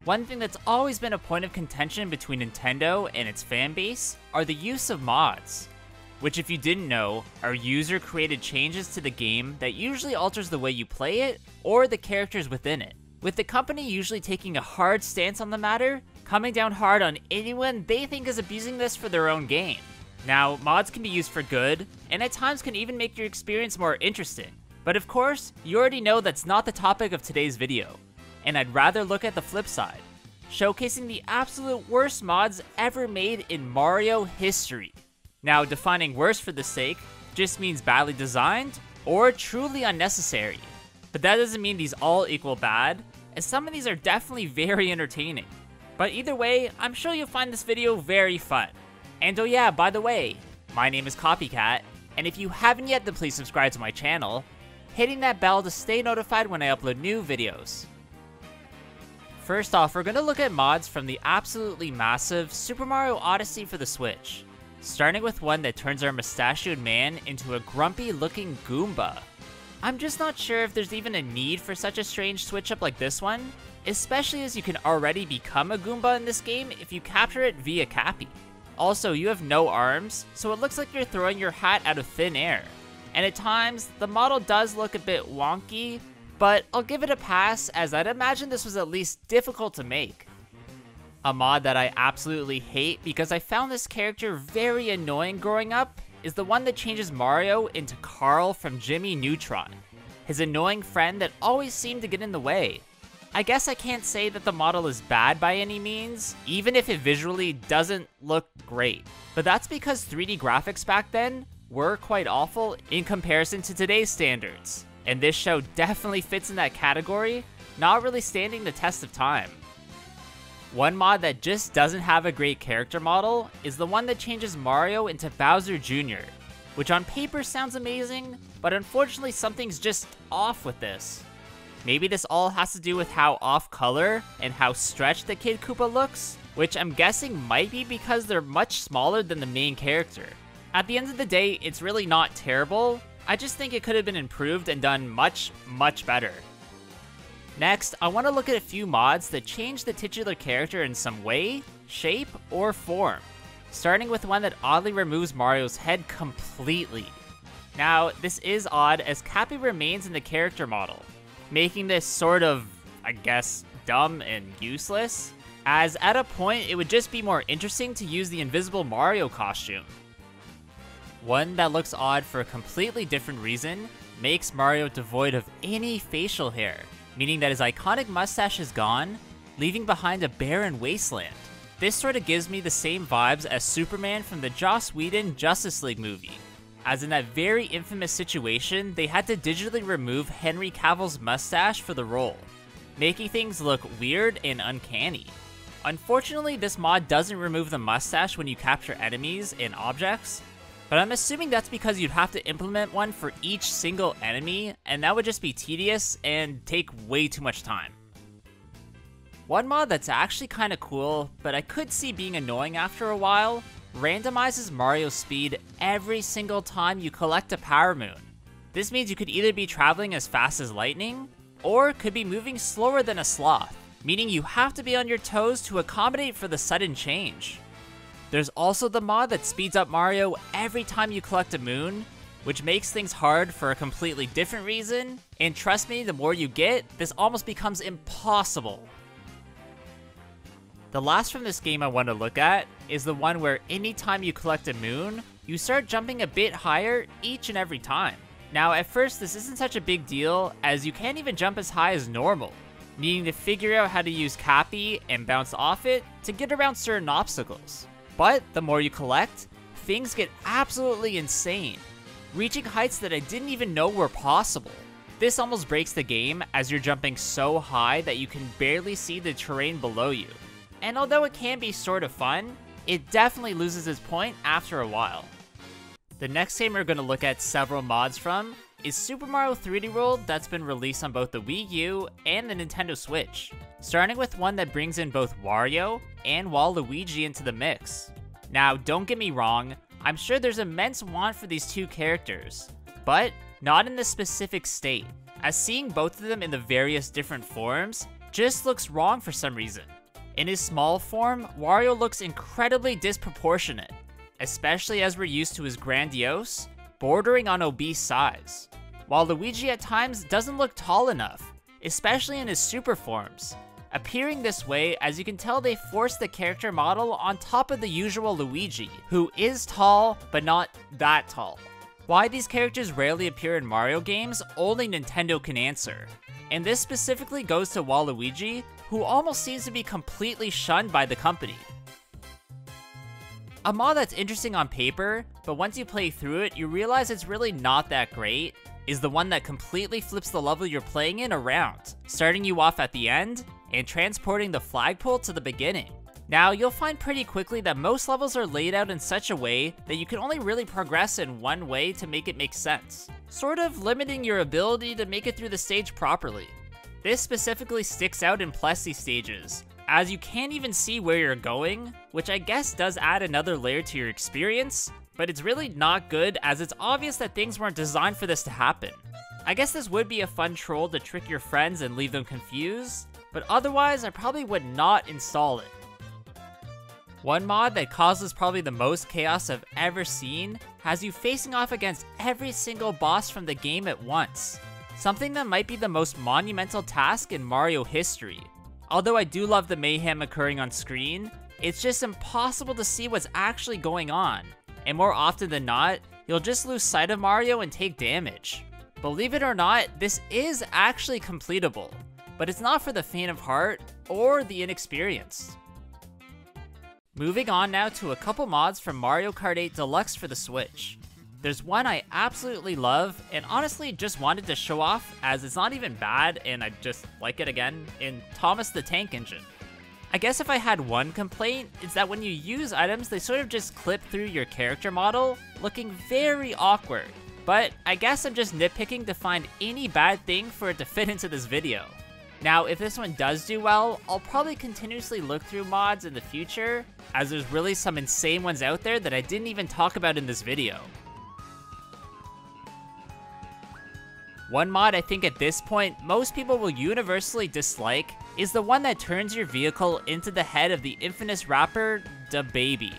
One thing that's always been a point of contention between Nintendo and its fanbase are the use of mods, which, if you didn't know, are user-created changes to the game that usually alters the way you play it or the characters within it, with the company usually taking a hard stance on the matter, coming down hard on anyone they think is abusing this for their own game. Now, mods can be used for good, and at times can even make your experience more interesting, but of course, you already know that's not the topic of today's video, and I'd rather look at the flip side, showcasing the absolute worst mods ever made in Mario history. Now, defining worst for the sake just means badly designed or truly unnecessary. But that doesn't mean these all equal bad, as some of these are definitely very entertaining. But either way, I'm sure you'll find this video very fun. And oh yeah, by the way, my name is Copycat, and if you haven't yet, then please subscribe to my channel, hitting that bell to stay notified when I upload new videos. First off, we're going to look at mods from the absolutely massive Super Mario Odyssey for the Switch, starting with one that turns our mustachioed man into a grumpy looking Goomba. I'm just not sure if there's even a need for such a strange switch up like this one, especially as you can already become a Goomba in this game if you capture it via Cappy. Also, you have no arms, so it looks like you're throwing your hat out of thin air. And at times, the model does look a bit wonky, but I'll give it a pass as I'd imagine this was at least difficult to make. A mod that I absolutely hate because I found this character very annoying growing up is the one that changes Mario into Karl from Jimmy Neutron, his annoying friend that always seemed to get in the way. I guess I can't say that the model is bad by any means, even if it visually doesn't look great. But that's because 3D graphics back then were quite awful in comparison to today's standards. And this show definitely fits in that category, not really standing the test of time. One mod that just doesn't have a great character model is the one that changes Mario into Bowser Jr., which on paper sounds amazing, but unfortunately something's just off with this. Maybe this all has to do with how off color and how stretched the Kid Koopa looks, which I'm guessing might be because they're much smaller than the main character. At the end of the day, it's really not terrible, I just think it could have been improved and done much, much better. Next, I want to look at a few mods that change the titular character in some way, shape, or form, starting with one that oddly removes Mario's head completely. Now, this is odd as Cappy remains in the character model, making this sort of, I guess, dumb and useless, as at a point it would just be more interesting to use the invisible Mario costume. One that looks odd for a completely different reason makes Mario devoid of any facial hair, meaning that his iconic mustache is gone, leaving behind a barren wasteland. This sort of gives me the same vibes as Superman from the Joss Whedon Justice League movie, as in that very infamous situation they had to digitally remove Henry Cavill's mustache for the role, making things look weird and uncanny. Unfortunately, this mod doesn't remove the mustache when you capture enemies and objects, but I'm assuming that's because you'd have to implement one for each single enemy, and that would just be tedious and take way too much time. One mod that's actually kinda cool, but I could see being annoying after a while, randomizes Mario's speed every single time you collect a Power Moon. This means you could either be traveling as fast as lightning, or could be moving slower than a sloth, meaning you have to be on your toes to accommodate for the sudden change. There's also the mod that speeds up Mario every time you collect a moon, which makes things hard for a completely different reason, and trust me, the more you get, this almost becomes impossible. The last from this game I want to look at is the one where anytime you collect a moon, you start jumping a bit higher each and every time. Now at first this isn't such a big deal as you can't even jump as high as normal, needing to figure out how to use Cappy and bounce off it to get around certain obstacles. But the more you collect, things get absolutely insane, reaching heights that I didn't even know were possible. This almost breaks the game as you're jumping so high that you can barely see the terrain below you. And although it can be sort of fun, it definitely loses its point after a while. The next game we're going to look at several mods from is Super Mario 3D World that's been released on both the Wii U and the Nintendo Switch, starting with one that brings in both Wario and Waluigi into the mix. Now, don't get me wrong, I'm sure there's immense want for these two characters, but not in this specific state, as seeing both of them in the various different forms just looks wrong for some reason. In his small form, Wario looks incredibly disproportionate, especially as we're used to his grandiose, bordering on obese size. While Luigi at times doesn't look tall enough, especially in his super forms. Appearing this way, as you can tell, they forced the character model on top of the usual Luigi, who is tall, but not that tall. Why these characters rarely appear in Mario games, only Nintendo can answer. And this specifically goes to Waluigi, who almost seems to be completely shunned by the company. A mod that's interesting on paper, but once you play through it, you realize it's really not that great, is the one that completely flips the level you're playing in around, starting you off at the end, and transporting the flagpole to the beginning. Now, you'll find pretty quickly that most levels are laid out in such a way that you can only really progress in one way to make it make sense, sort of limiting your ability to make it through the stage properly. This specifically sticks out in Plessie stages, as you can't even see where you're going, which I guess does add another layer to your experience, but it's really not good as it's obvious that things weren't designed for this to happen. I guess this would be a fun troll to trick your friends and leave them confused, but otherwise I probably would not install it. One mod that causes probably the most chaos I've ever seen has you facing off against every single boss from the game at once. Something that might be the most monumental task in Mario history. Although I do love the mayhem occurring on screen, it's just impossible to see what's actually going on. And more often than not, you'll just lose sight of Mario and take damage. Believe it or not, this is actually completable, but it's not for the faint of heart or the inexperienced. Moving on now to a couple mods from Mario Kart 8 Deluxe for the Switch. There's one I absolutely love and honestly just wanted to show off as it's not even bad and I just like it again in Thomas the Tank Engine. I guess if I had one complaint, it's that when you use items, they sort of just clip through your character model, looking very awkward. But I guess I'm just nitpicking to find any bad thing for it to fit into this video. Now, if this one does do well, I'll probably continuously look through mods in the future, as there's really some insane ones out there that I didn't even talk about in this video. One mod I think at this point most people will universally dislike is the one that turns your vehicle into the head of the infamous rapper DaBaby,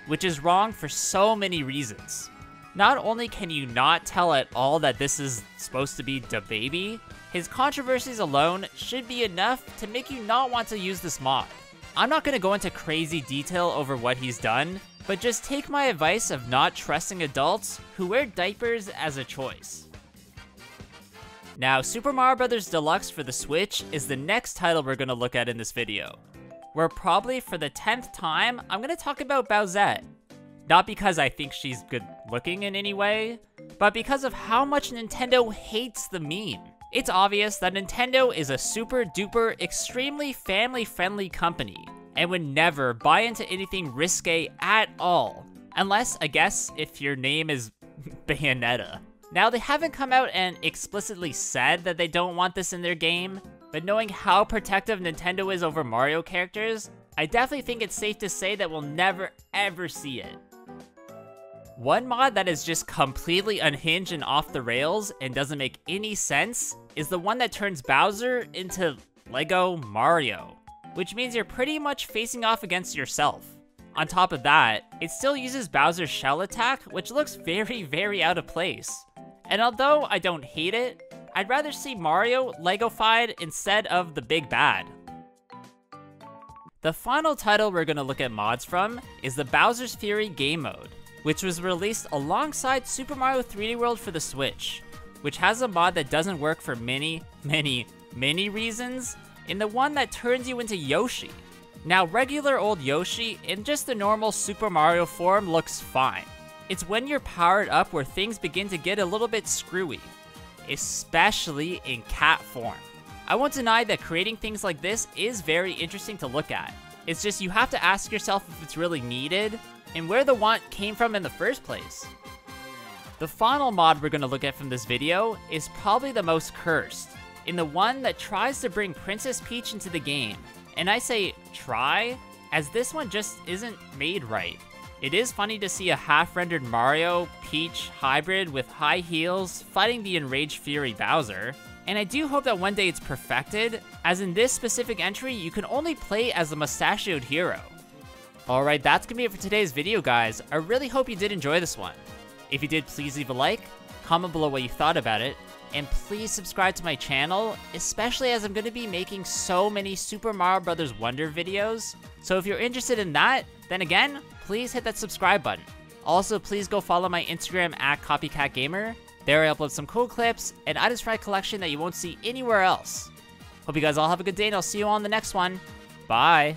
which is wrong for so many reasons. Not only can you not tell at all that this is supposed to be DaBaby, his controversies alone should be enough to make you not want to use this mod. I'm not going to go into crazy detail over what he's done, but just take my advice of not trusting adults who wear diapers as a choice. Now, Super Mario Bros. Deluxe for the Switch is the next title we're going to look at in this video, where probably for the 10th time, I'm going to talk about Bowsette. Not because I think she's good looking in any way, but because of how much Nintendo hates the meme. It's obvious that Nintendo is a super duper extremely family friendly company, and would never buy into anything risque at all, unless, I guess, if your name is Bayonetta. Now, they haven't come out and explicitly said that they don't want this in their game, but knowing how protective Nintendo is over Mario characters, I definitely think it's safe to say that we'll never ever see it. One mod that is just completely unhinged and off the rails and doesn't make any sense is the one that turns Bowser into Lego Mario, which means you're pretty much facing off against yourself. On top of that, it still uses Bowser's shell attack, which looks very, very out of place. And although I don't hate it, I'd rather see Mario Lego-fied instead of the big bad. The final title we're going to look at mods from is the Bowser's Fury game mode, which was released alongside Super Mario 3D World for the Switch, which has a mod that doesn't work for many reasons, in the one that turns you into Yoshi. Now, regular old Yoshi in just the normal Super Mario form looks fine. It's when you're powered up where things begin to get a little bit screwy, especially in cat form. I won't deny that creating things like this is very interesting to look at. It's just you have to ask yourself if it's really needed, and where the want came from in the first place. The final mod we're going to look at from this video is probably the most cursed, in the one that tries to bring Princess Peach into the game. And I say try, as this one just isn't made right. It is funny to see a half-rendered Mario Peach hybrid with high heels fighting the enraged Fury Bowser, And I do hope that one day it's perfected, as in this specific entry, you can only play as the mustachioed hero. Alright, that's gonna be it for today's video, guys. I really hope you did enjoy this one. If you did, please leave a like, comment below what you thought about it, and please subscribe to my channel, especially as I'm gonna be making so many Super Mario Bros. Wonder videos. So if you're interested in that, then again, please hit that subscribe button. Also, please go follow my Instagram at Copycat Gamer. There I upload some cool clips and items from my collection that you won't see anywhere else. Hope you guys all have a good day, and I'll see you all in the next one. Bye!